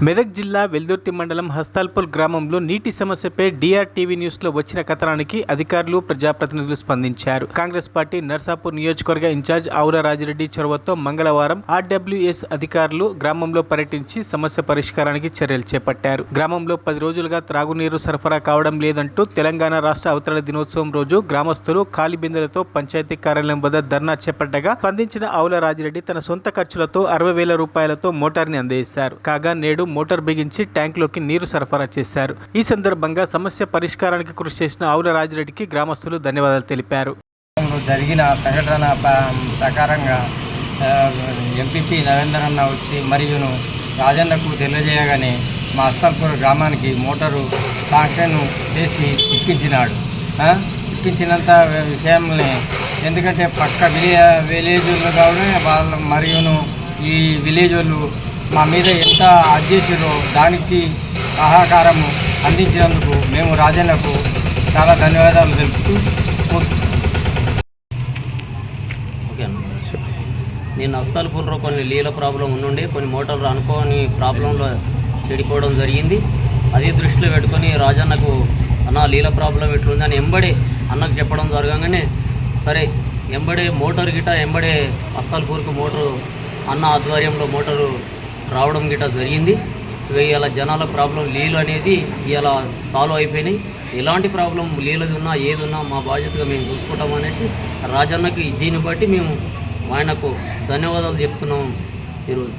మెదక్ జిల్లా వెల్దుర్తి మండలం హస్తాల్పూర్ గ్రామంలో నీటి సమస్యపై డిఆర్టీవీ న్యూస్ లో వచ్చిన కథనానికి అధికారులు ప్రజాప్రతినిధులు స్పందించారు. కాంగ్రెస్ పార్టీ నర్సాపూర్ నియోజకవర్గ ఇన్ఛార్జ్ ఆవుల రాజిరెడ్డి చొరవతో మంగళవారం ఆర్డబ్ల్యూఎస్ అధికారులు గ్రామంలో పర్యటించి సమస్య పరిష్కారానికి చర్యలు చేపట్టారు. గ్రామంలో 10 రోజులుగా త్రాగునీరు సరఫరా కావడం లేదంటూ తెలంగాణ రాష్ట్ర అవతరణ దినోత్సవం రోజు గ్రామస్తులు ఖాళీ బిందెలతో పంచాయతీ కార్యాలయం వద్ద ధర్నా చేపట్టగా స్పందించిన ఆవుల రాజిరెడ్డి తన సొంత ఖర్చులతో 60,000 రూపాయలతో మోటార్ని అందజేశారు. కాగా నేడు మోటార్ బిగించి ట్యాంక్లోకి నీరు సరఫరా చేశారు. ఈ సందర్భంగా సమస్య పరిష్కారానికి కృషి చేసిన ఆవుల రాజిరెడ్డికి గ్రామస్తులు ధన్యవాదాలు తెలిపారు. జరిగిన సంఘటన ప్రకారంగా ఎంపీపీ నరేందర్ అన్న వచ్చి మరియును రాజన్నకు తెలియజేయగానే మా హస్తాల్పూర్ గ్రామానికి మోటారు శాంక్షన్ చేసి ఇప్పించినాడు. ఇప్పించినంత విషయంలో ఎందుకంటే పక్క విలేజ్లో కావడం వాళ్ళ మరియును ఈ విలేజ్ వాళ్ళు మా మీద ఎంత అర్జేసారో దానికి సహకారము అందించినందుకు మేము రాజన్నకు చాలా ధన్యవాదాలు తెలుపుతూ ఓకే అన్న. నేను హస్తాల్పూర్లో కొన్ని నీళ్ళ ప్రాబ్లం ఉండి కొన్ని మోటార్లు అనుకోని ప్రాబ్లంలో చెడిపోవడం జరిగింది. అదే దృష్టిలో పెట్టుకొని రాజన్నకు అన్న నీళ్ళ ప్రాబ్లం ఎట్లుంది అని ఎంబడే అన్నకు చెప్పడం జరగగానే సరే ఎంబడే మోటార్ గిట ఎంబడే హస్తాల్పూర్కు మోటారు అన్న ఆధ్వర్యంలో మోటారు రావడం గిట జరిగింది. ఇలా జనాల ప్రాబ్లం నీళ్ళు అనేది ఇలా సాల్వ్ అయిపోయినాయి. ఎలాంటి ప్రాబ్లం నీళ్ళది ఉన్నా ఏది ఉన్నా మా బాధ్యతగా మేము చూసుకుంటాం అనేసి రాజన్నకి దీన్ని బట్టి మేము ఆయనకు ధన్యవాదాలు చెప్తున్నాం ఈరోజు.